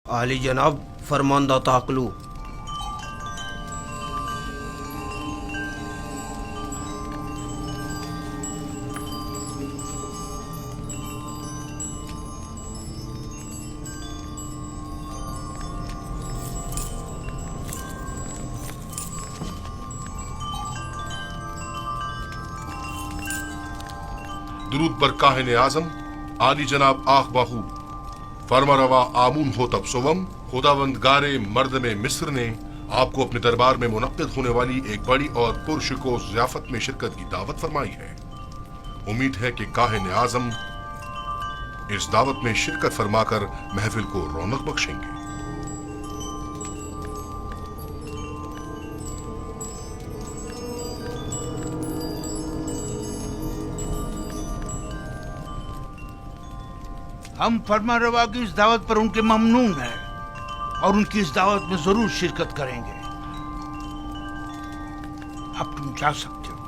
عالی جناب فرماندہ تعقلو. درود بر کاہن اعظم عالی جناب آخ باہو فرما روا آمون ہو تب سوم. خداوندگار مردم مصر نے آپ کو اپنے دربار میں منعقد ہونے والی ایک بڑی اور پرشکوہ ضیافت میں شرکت کی دعوت فرمائی ہے. امید ہے کہ کاہن اعظم اس دعوت میں شرکت فرما کر محفل کو رونق بخشیں گے. ہم فرما روا کی اس دعوت پر ان کے ممنون ہیں اور ان کی اس دعوت میں ضرور شرکت کریں گے. اب تم جا سکتے ہو.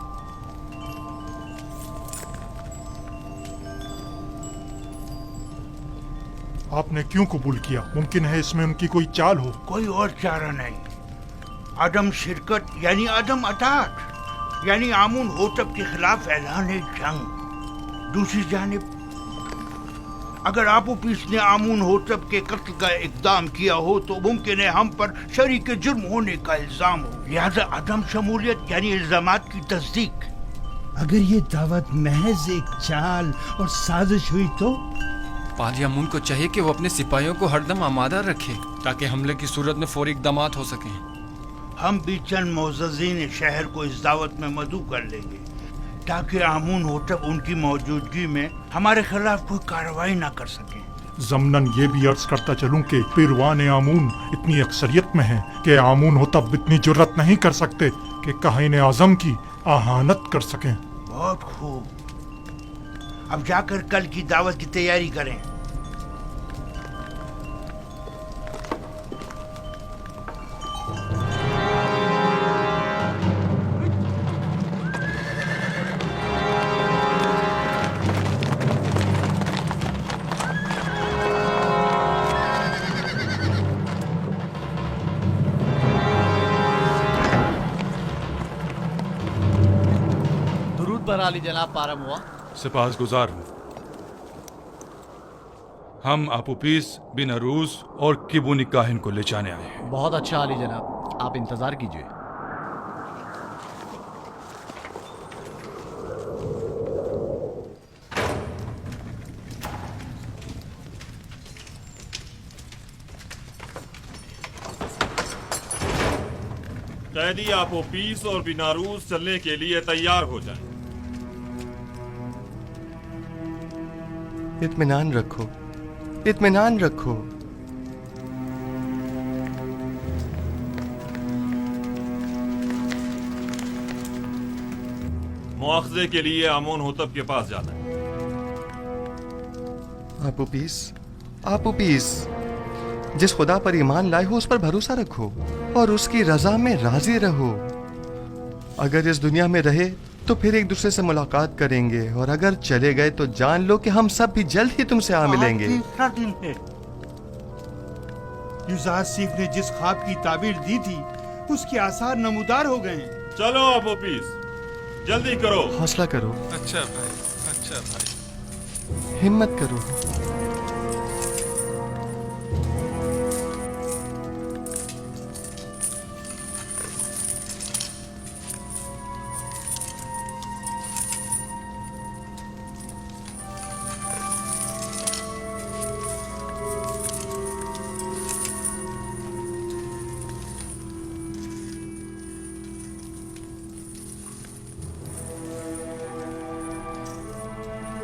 آپ نے کیوں قبول کیا؟ ممکن ہے اس میں ان کی کوئی چال ہو. کوئی اور چارہ نہیں. عدم شرکت یعنی عدم اطاعت، یعنی آمون ہوتب کے خلاف اعلان جنگ. دوسری جانب اگر آپوپیس نے آمون ہوتب کے قتل کا اقدام کیا ہو تو ممکن ہے ہم پر شریک جرم ہونے کا الزام ہو. لہذا عدم شمولیت یعنی الزامات کی تصدیق. اگر یہ دعوت محض ایک چال اور سازش ہوئی تو پالی امون کو چاہیے کہ وہ اپنے سپاہیوں کو ہر دم آمادہ رکھے تاکہ حملے کی صورت میں فوری اقدامات ہو سکیں. ہم بھی چند معززین شہر کو اس دعوت میں مدعو کر لیں گے تاکہ آمون ہوتب ان کی موجودگی میں ہمارے خلاف کوئی کارروائی نہ کر سکیں. ضمناً یہ بھی عرض کرتا چلوں کہ پیروان آمون اتنی اکثریت میں ہیں کہ آمون ہوتب اتنی جرت نہیں کر سکتے کہ کاہن اعظم کی اہانت کر سکیں. بہت خوب. اب جا کر کل کی دعوت کی تیاری کریں. پر عالی جناب پارم ہوا. سپاس گزار ہوں. ہم آپوپیس بن عروس اور کبونی کاہن کو لے جانے آئے ہیں. بہت اچھا عالی جناب، آپ انتظار کیجیے. قیدی آپوپیس اور بناروس چلنے کے لیے تیار ہو جائیں. اطمینان رکھو، اطمینان رکھو. مواخذے کے لیے آمون ہوتب کے پاس جانا ہے. آپوپیس، آپوپیس، جس خدا پر ایمان لائے ہو اس پر بھروسہ رکھو اور اس کی رضا میں راضی رہو. اگر اس دنیا میں رہے تو پھر ایک دوسرے سے ملاقات کریں گے، اور اگر چلے گئے تو جان لو کہ ہم سب بھی جلد ہی تم سے آ ملیں گے. یوزاسیف نے جس خواب کی تعبیر دی تھی اس کے آثار نمودار ہو گئے ہیں. چلو آپوپیس، جلدی کرو. حوصلہ کرو. اچھا بھائی، اچھا بھائی. ہمت کرو.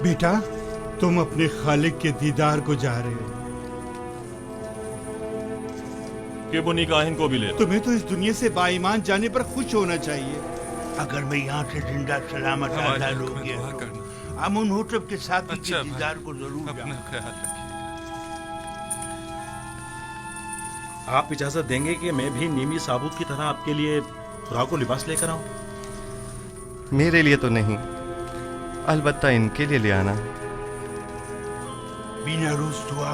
بیٹا، تم اپنے خالق کے دیدار کو جا رہے ہو. کبونی کاہن کو بھی لے. تمہیں تو اس دنیا سے با ایمان جانے پر خوش ہونا چاہیے. اگر میں یہاں سے زندہ سلامت آزاد ہو گیا تو آمون ہوتب کے ساتھ کے دیدار کو ضرور اپنا خیال رکھیے. آپ اجازت دیں گے کہ میں بھی نیمی ثابوت کی طرح آپ کے لیے خوراک و لباس لے کر آؤں؟ میرے لیے تو نہیں، البتہ ان کے لیے لے آنا. بنا روز دعا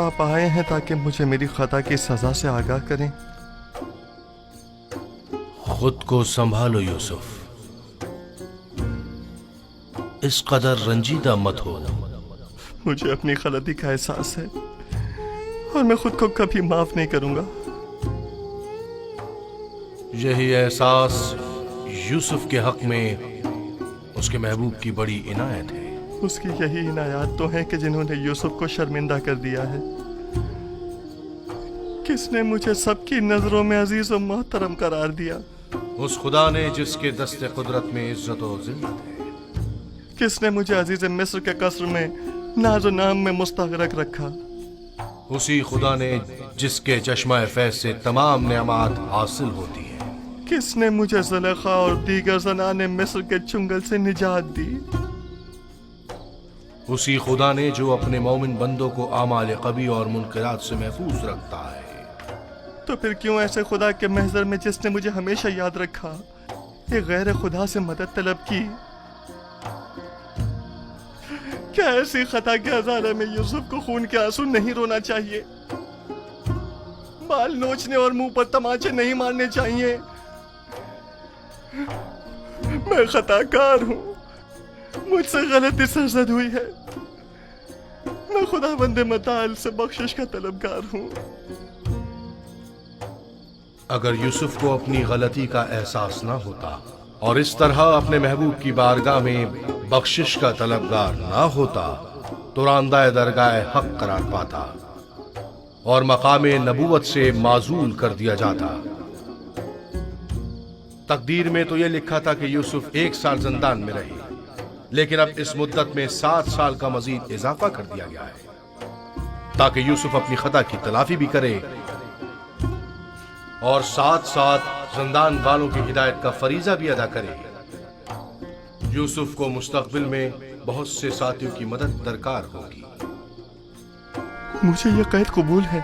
آپ آئے ہیں تاکہ مجھے میری خطا کی سزا سے آگاہ کریں۔ خود کو سنبھالو یوسف، اس قدر رنجیدہ مت ہو۔ مجھے اپنی غلطی کا احساس ہے اور میں خود کو کبھی معاف نہیں کروں گا۔ یہی احساس یوسف کے حق میں اس کے محبوب کی بڑی عنایت ہے۔ اس کی یہی عنایات تو ہیں کہ جنہوں نے یوسف کو شرمندہ کر دیا ہے۔ کس نے مجھے سب کی نظروں میں عزیز و محترم قرار دیا؟ اس خدا نے جس کے دست قدرت میں عزت و ذلت ہے۔ کس نے مجھے عزیز مصر کے قصر میں ناز و نام میں مستغرق رکھا؟ اسی خدا نے جس کے چشمہ فیض سے تمام نعمات حاصل ہوتی ہے۔ کس نے مجھے زلیخا اور دیگر زنان مصر کے چنگل سے نجات دی؟ اسی خدا نے جو اپنے مومن بندوں کو اعمال قبیح اور منکرات سے محفوظ رکھتا ہے۔ تو پھر کیوں ایسے خدا کے محضر میں جس نے مجھے ہمیشہ یاد رکھا ایک غیر خدا سے مدد طلب کی؟ کیا ایسی خطا کے ازالے میں یوسف کو خون کے آنسو نہیں رونا چاہیے؟ بال نوچنے اور منہ پر تماچے نہیں مارنے چاہیے؟ میں خطا کار ہوں، مجھ سے غلطی سرزد ہوئی ہے، میں خدا بند متعال سے بخشش کا طلبگار ہوں۔ اگر یوسف کو اپنی غلطی کا احساس نہ ہوتا اور اس طرح اپنے محبوب کی بارگاہ میں بخشش کا طلبگار نہ ہوتا تو راندہ درگاہ حق قرار پاتا اور مقام نبوت سے معزول کر دیا جاتا۔ تقدیر میں تو یہ لکھا تھا کہ یوسف 1 سال زندان میں رہے، لیکن اب اس مدت میں 7 سال کا مزید اضافہ کر دیا گیا ہے تاکہ یوسف اپنی خطا کی تلافی بھی کرے اور ساتھ ساتھ زندان والوں کی ہدایت کا فریضہ بھی ادا کرے۔ یوسف کو مستقبل میں بہت سے ساتھیوں کی مدد درکار ہوگی۔ مجھے یہ قید قبول ہے،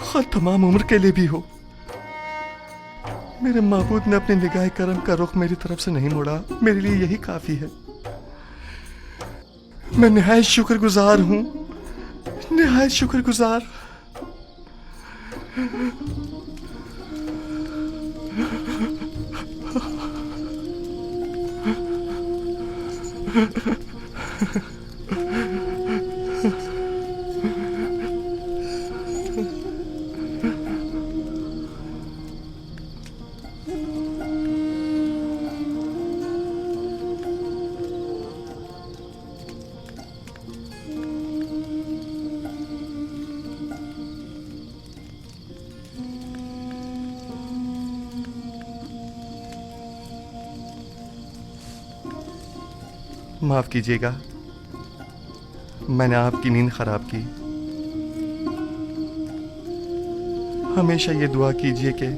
خواہ تمام عمر کے لیے بھی ہو۔ میرے معبود نے اپنی نگاہ کرم کا رخ میری طرف سے نہیں موڑا، میرے لیے یہی کافی ہے۔ میں نہایت شکر گزار ہوں، نہایت شکر گزار۔ معاف کیجیے گا، میں نے آپ کی نیند خراب کی۔ ہمیشہ یہ دعا کیجیے کہ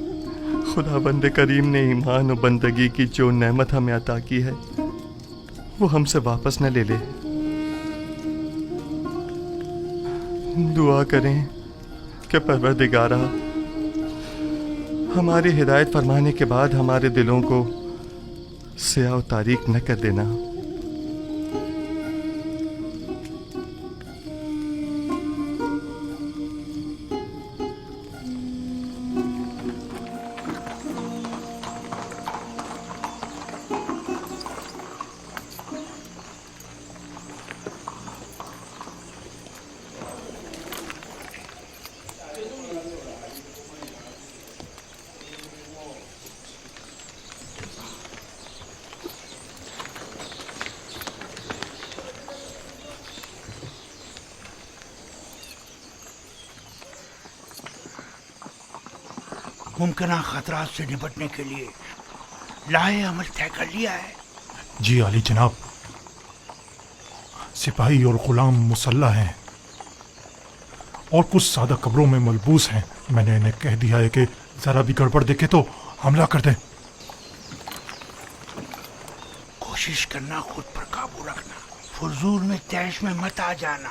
خدا بند کریم نے ایمان و بندگی کی جو نعمت ہمیں عطا کی ہے وہ ہم سے واپس نہ لے لے۔ دعا کریں کہ پروردگارا ہماری ہدایت فرمانے کے بعد ہمارے دلوں کو سیاہ و تاریک نہ کر دینا۔ ممکنہ خطرات سے نپٹنے کے لیے لاہے عمل طے کر لیا ہے؟ جی عالی جناب، سپاہی اور غلام مسلح ہیں اور کچھ سادہ قبروں میں ملبوس ہیں۔ میں نے انہیں کہہ دیا ہے کہ ذرا بھی گڑبڑ دیکھے تو حملہ کر دیں۔ کوشش کرنا خود پر قابو رکھنا، فضول میں تیش میں مت آ جانا۔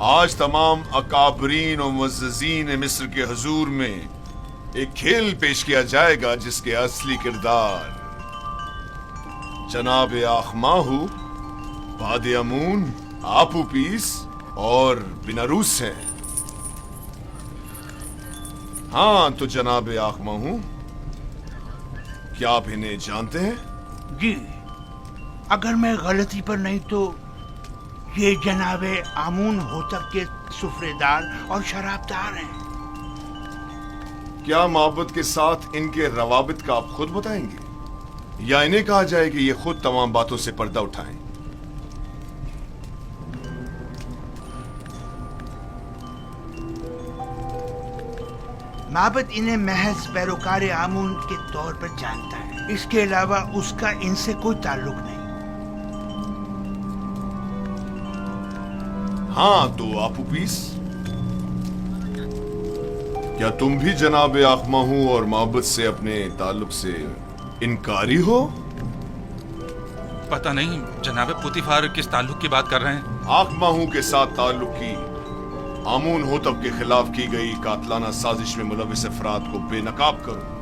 آج تمام اکابرین و معززین مصر کے حضور میں ایک کھیل پیش کیا جائے گا جس کے اصلی کردار جناب آخماہو، وادی امون، آپوپیس اور بیناروس ہیں۔ ہاں تو جناب آخماہو، کیا آپ انہیں جانتے ہیں؟ جی، اگر میں غلطی پر نہیں تو یہ جناب آمون ہوتب کے سفرے دار اور شرابدار ہیں۔ کیا معبد کے ساتھ ان کے روابط کا آپ خود بتائیں گے یا انہیں کہا جائے کہ یہ خود تمام باتوں سے پردہ اٹھائیں؟ معبد انہیں محض پیروکار آمون کے طور پر جانتا ہے، اس کے علاوہ اس کا ان سے کوئی تعلق نہیں۔ ہاں تو آپوپیس، کیا تم بھی جناب آخماہو اور معبد سے اپنے تعلق سے انکاری ہو؟ پتہ نہیں جناب پوتیفار کس تعلق کی بات کر رہے ہیں؟ آخماہو کے ساتھ تعلق کی آمون ہوتب کے خلاف کی گئی قاتلانہ سازش میں ملوث افراد کو بے نقاب کرو۔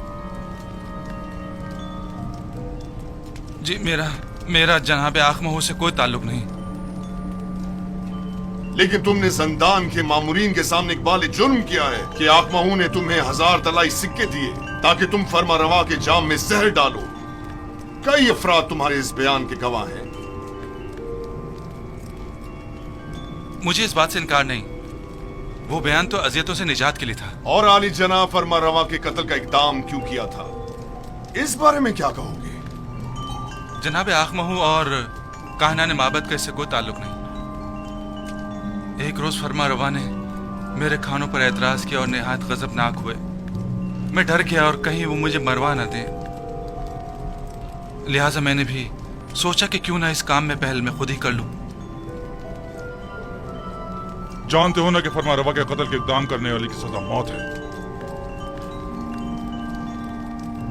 جی میرا جناب آخماہو سے کوئی تعلق نہیں۔ لیکن تم نے زندان کے مامورین کے سامنے اقبال جرم کیا ہے کہ آخماہو نے تمہیں 1000 طلائی سکے دیے تاکہ تم فرما روا کے جام میں زہر ڈالو۔ کئی افراد تمہارے اس بیان کے گواہ ہیں۔ مجھے اس بات سے انکار نہیں، وہ بیان تو اذیتوں سے نجات کے لیے تھا۔ اور عالی جناب فرما روا کے قتل کا اقدام کیوں کیا تھا، اس بارے میں کیا کہو گے؟ جناب آخماہو اور کاہنان معبد کا اس سے کوئی تعلق نہیں۔ ایک روز فرما روا نے میرے کھانوں پر اعتراض کیا اور نہایت غضبناک ہوئے۔ میں ڈر گیا اور کہیں وہ مجھے مروا نہ دیں، لہٰذا میں نے بھی سوچا کہ کیوں نہ اس کام میں پہل میں خود ہی کر لوں۔ جانتے ہو نا کہ فرما روا کے قتل کے اقدام کرنے والی کی سزا موت ہے۔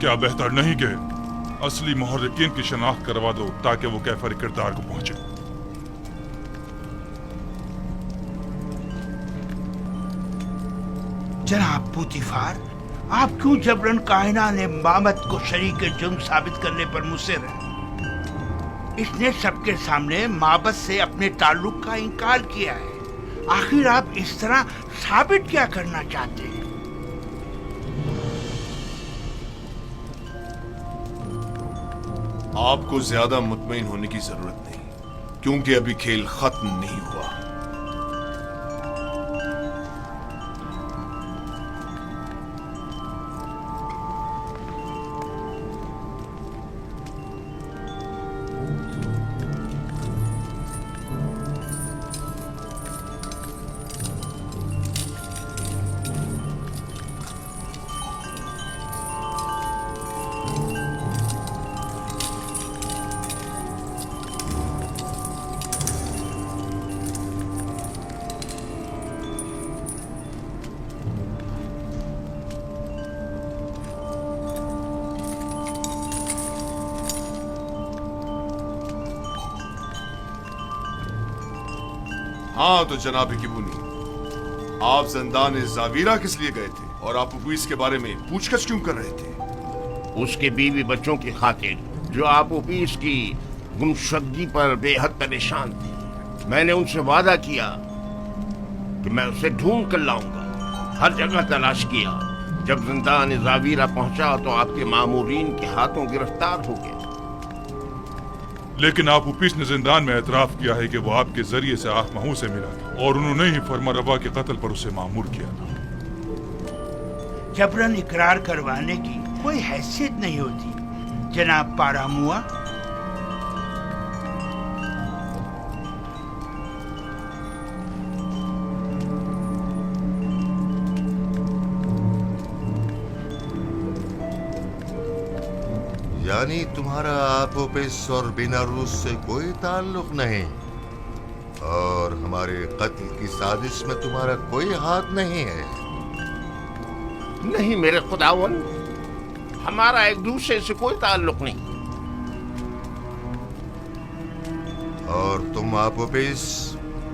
کیا بہتر نہیں کہ اصلی محرکین کی شناخت کروا دو تاکہ وہ کیفر کردار کو پہنچے؟ جناب پوتیفار، آپ کیوں جبرن کائنان معبد کو شریک جرم ثابت کرنے پر مصر ہیں؟ اس نے سب کے سامنے معبد سے اپنے تعلق کا انکار کیا ہے۔ آخر آپ اس طرح ثابت کیا کرنا چاہتے ہیں؟ آپ کو زیادہ مطمئن ہونے کی ضرورت نہیں، کیونکہ ابھی کھیل ختم نہیں ہوا۔ ہاں تو جناب کبونی، آپ زندان زاویرہ کس لیے گئے تھے اور آپ اپویس کے بارے میں پوچھ گچھ کیوں کر رہے تھے؟ اس کے بیوی بچوں کی خاطر جو آپوپیس کی گمشدگی پر بے حد پریشان تھی۔ میں نے ان سے وعدہ کیا کہ میں اسے ڈھونڈ کر لاؤں گا، ہر جگہ تلاش کیا۔ جب زندان زاویرہ پہنچا تو آپ کے مامورین کے ہاتھوں گرفتار ہو گئے۔ لیکن آپوپیس نے زندان میں اعتراف کیا ہے کہ وہ آپ کے ذریعے سے آخماہو سے ملا تھا اور انہوں نے ہی فرما روا کے قتل پر اسے مامور کیا تھا۔ جبرن اقرار کروانے کی کوئی حیثیت نہیں ہوتی جناب پاراموا۔ یعنی تمہارا آپوپیس اور بیناروس سے کوئی تعلق نہیں اور ہمارے قتل کی سازش میں تمہارا کوئی ہاتھ نہیں ہے؟ نہیں میرے خداون، ہمارا ایک دوسرے سے کوئی تعلق نہیں۔ اور تم آپوپیس،